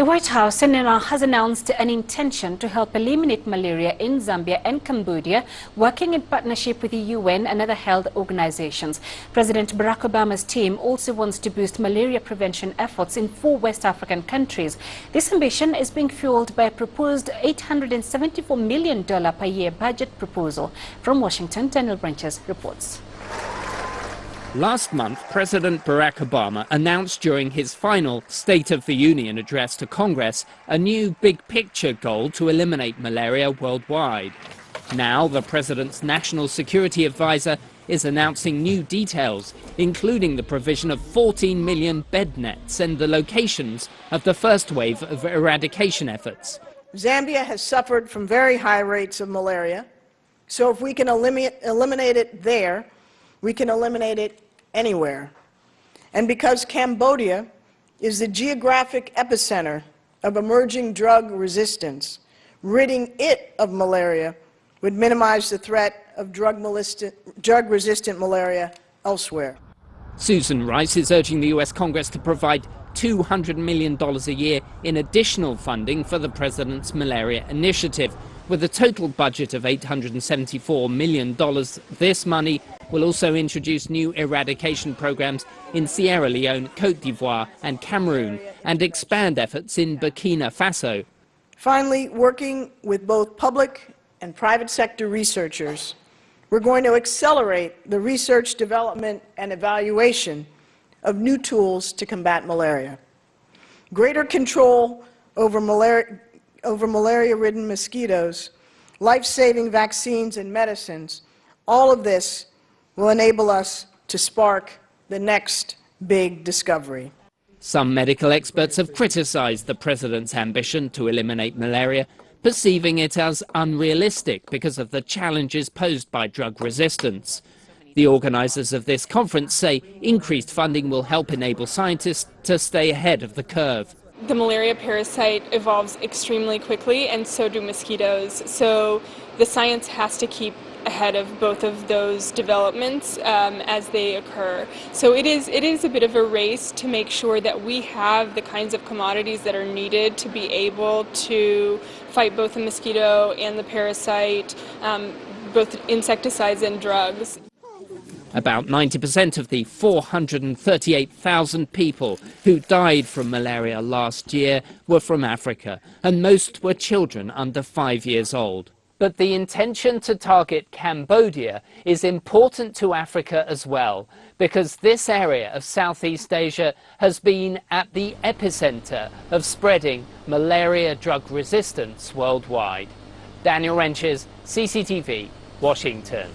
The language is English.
The White House has announced an intention to help eliminate malaria in Zambia and Cambodia, working in partnership with the UN and other health organizations. President Barack Obama's team also wants to boost malaria prevention efforts in 4 West African countries. This ambition is being fueled by a proposed $874 million per year budget proposal. From Washington, Daniel Branches reports. Last month, President Barack Obama announced during his final State of the Union address to Congress a new big-picture goal to eliminate malaria worldwide. Now, the president's national security advisor is announcing new details, including the provision of 14 million bed nets and the locations of the first wave of eradication efforts. Zambia has suffered from very high rates of malaria, so if we can eliminate it there, we can eliminate it anywhere. And because Cambodia is the geographic epicenter of emerging drug resistance, ridding it of malaria would minimize the threat of drug-resistant malaria elsewhere. Susan Rice is urging the U.S. Congress to provide $200 million a year in additional funding for the president's malaria initiative. With a total budget of $874 million, this money will also introduce new eradication programs in Sierra Leone, Côte d'Ivoire and Cameroon, and expand efforts in Burkina Faso. Finally, working with both public and private sector researchers, we're going to accelerate the research, development and evaluation of new tools to combat malaria. Greater control over malaria-ridden mosquitoes, life-saving vaccines and medicines, all of this will enable us to spark the next big discovery. Some medical experts have criticized the president's ambition to eliminate malaria, perceiving it as unrealistic because of the challenges posed by drug resistance. The organizers of this conference say increased funding will help enable scientists to stay ahead of the curve. The malaria parasite evolves extremely quickly, and so do mosquitoes. So the science has to keep ahead of both of those developments as they occur. So it is a bit of a race to make sure that we have the kinds of commodities that are needed to be able to fight both the mosquito and the parasite, both insecticides and drugs. About 90% of the 438,000 people who died from malaria last year were from Africa, and most were children under 5 years old. But the intention to target Cambodia is important to Africa as well, because this area of Southeast Asia has been at the epicenter of spreading malaria drug resistance worldwide. Daniel Wrenches, CCTV, Washington.